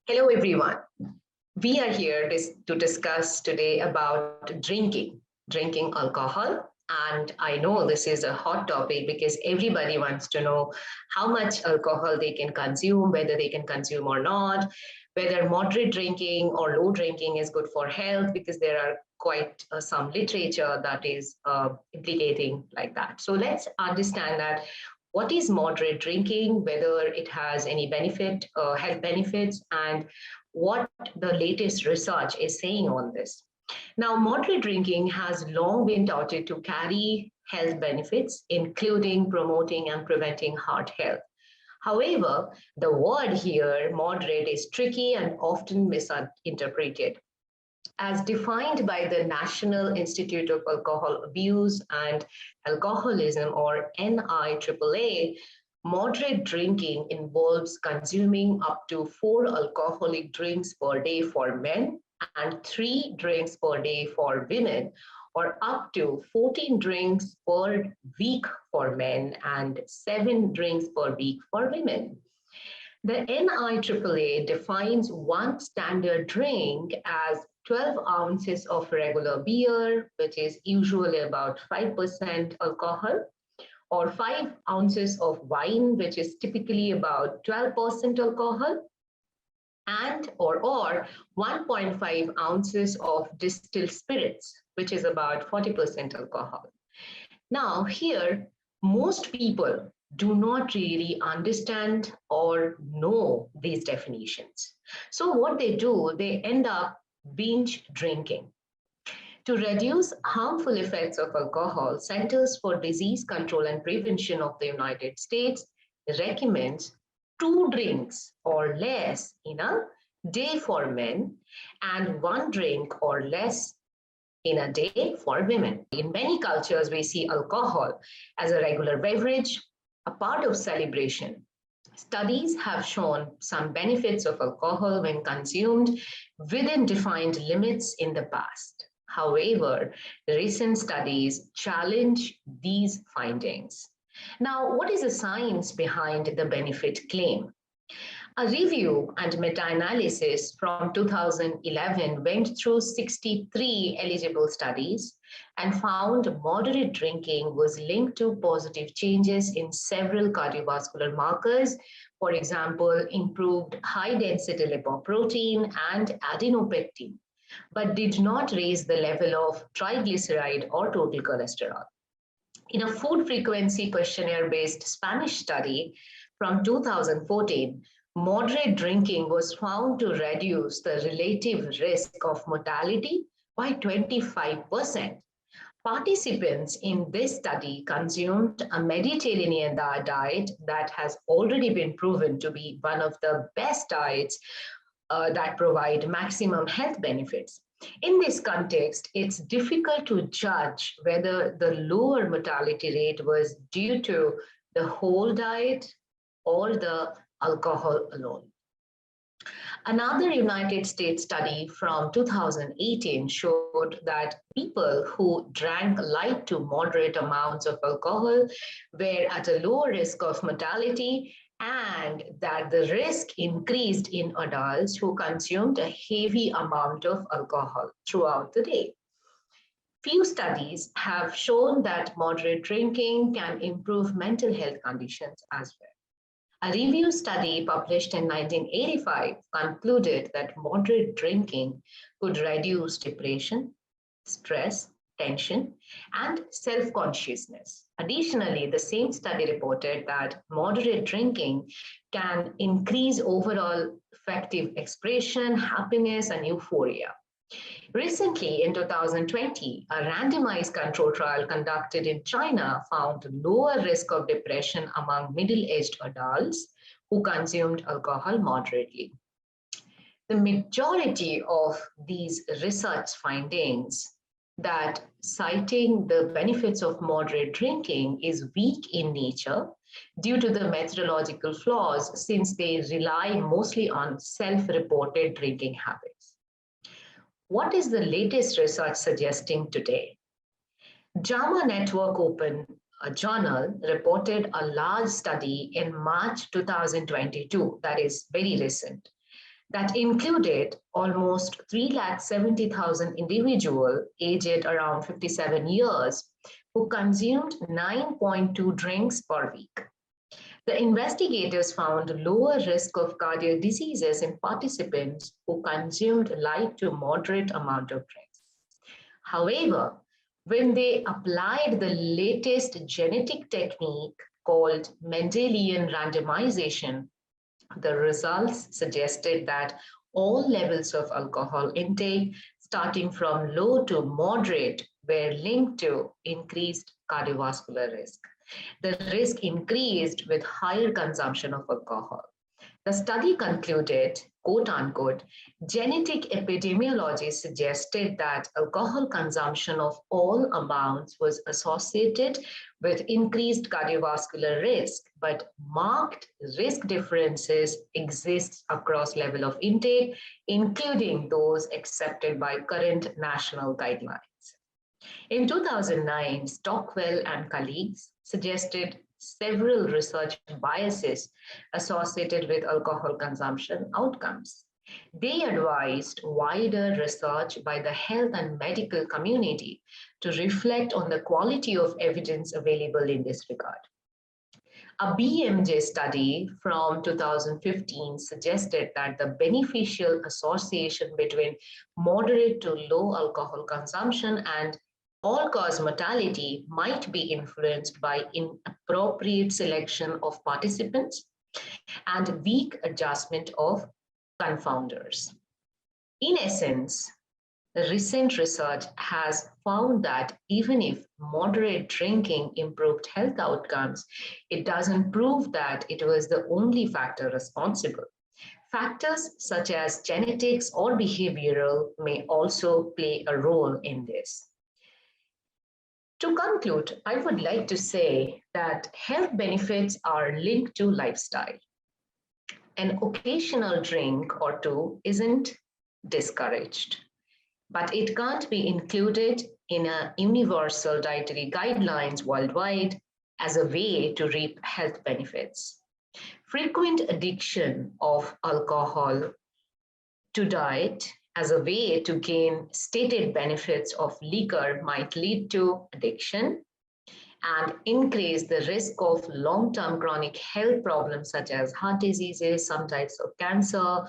Hello, everyone. We are here to discuss today about drinking alcohol. And I know this is a hot topic because everybody wants to know how much alcohol they can consume, whether they can consume or not, whether moderate drinking or low drinking is good for health, because there are quite some literature that is implicating like that. So let's understand that what is moderate drinking, whether it has any health benefits, and what the latest research is saying on this. Now, moderate drinking has long been touted to carry health benefits, including promoting and preventing heart health. However, the word here, moderate, is tricky and often misinterpreted. As defined by the National Institute of Alcohol Abuse and Alcoholism, or NIAAA, moderate drinking involves consuming up to 4 alcoholic drinks per day for men and 3 drinks per day for women, or up to 14 drinks per week for men and 7 drinks per week for women. The NIAAA defines one standard drink as 12 ounces of regular beer, which is usually about 5% alcohol, or 5 ounces of wine, which is typically about 12% alcohol, and or 1.5 ounces of distilled spirits, which is about 40% alcohol. Now, here, most people do not really understand or know these definitions. So what they do, they end up binge drinking. To reduce harmful effects of alcohol, Centers for Disease Control and Prevention of the United States recommends 2 drinks or less in a day for men and 1 drink or less in a day for women. In many cultures, we see alcohol as a regular beverage, a part of celebration. Studies have shown some benefits of alcohol when consumed within defined limits in the past. However, recent studies challenge these findings. Now, what is the science behind the benefit claim? A review and meta-analysis from 2011 went through 63 eligible studies and found moderate drinking was linked to positive changes in several cardiovascular markers, for example, improved high-density lipoprotein and adenopectin, but did not raise the level of triglyceride or total cholesterol. In a food frequency questionnaire-based Spanish study from 2014, moderate drinking was found to reduce the relative risk of mortality by 25%. Participants in this study consumed a Mediterranean diet that has already been proven to be one of the best diets that provide maximum health benefits. In this context, it's difficult to judge whether the lower mortality rate was due to the whole diet or the alcohol alone. Another United States study from 2018 showed that people who drank light to moderate amounts of alcohol were at a lower risk of mortality, and that the risk increased in adults who consumed a heavy amount of alcohol throughout the day. Few studies have shown that moderate drinking can improve mental health conditions as well. A review study published in 1985 concluded that moderate drinking could reduce depression, stress, tension, and self-consciousness. Additionally, the same study reported that moderate drinking can increase overall affective expression, happiness, and euphoria. Recently, in 2020, a randomized control trial conducted in China found lower risk of depression among middle-aged adults who consumed alcohol moderately. The majority of these research findings that citing the benefits of moderate drinking is weak in nature due to the methodological flaws, since they rely mostly on self-reported drinking habits. What is the latest research suggesting today? JAMA Network Open Journal reported a large study in March 2022, that is very recent, that included almost 370,000 individuals aged around 57 years who consumed 9.2 drinks per week. The investigators found lower risk of cardiac diseases in participants who consumed light to moderate amount of drinks. However, when they applied the latest genetic technique called Mendelian randomization, the results suggested that all levels of alcohol intake, starting from low to moderate, were linked to increased cardiovascular risk. The risk increased with higher consumption of alcohol. The study concluded, quote unquote, genetic epidemiology suggested that alcohol consumption of all amounts was associated with increased cardiovascular risk, but marked risk differences exist across level of intake, including those accepted by current national guidelines. In 2009, Stockwell and colleagues suggested several research biases associated with alcohol consumption outcomes. They advised wider research by the health and medical community to reflect on the quality of evidence available in this regard. A BMJ study from 2015 suggested that the beneficial association between moderate to low alcohol consumption and all-cause mortality might be influenced by inappropriate selection of participants and weak adjustment of confounders. In essence, recent research has found that even if moderate drinking improved health outcomes, it doesn't prove that it was the only factor responsible. Factors such as genetics or behavioral may also play a role in this. To conclude, I would like to say that health benefits are linked to lifestyle. An occasional drink or two isn't discouraged, but it can't be included in a universal dietary guidelines worldwide as a way to reap health benefits. Frequent addiction of alcohol to diet as a way to gain stated benefits of liquor might lead to addiction and increase the risk of long-term chronic health problems such as heart diseases, some types of cancer,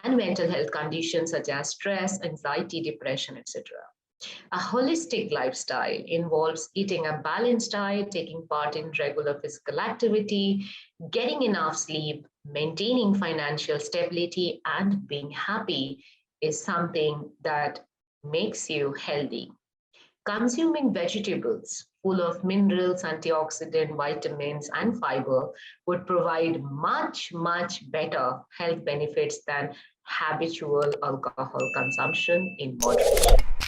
and mental health conditions such as stress, anxiety, depression, etc. A holistic lifestyle involves eating a balanced diet, taking part in regular physical activity, getting enough sleep, maintaining financial stability, and being happy is something that makes you healthy. Consuming vegetables full of minerals, antioxidant, vitamins, and fiber would provide much, much better health benefits than habitual alcohol consumption in moderation.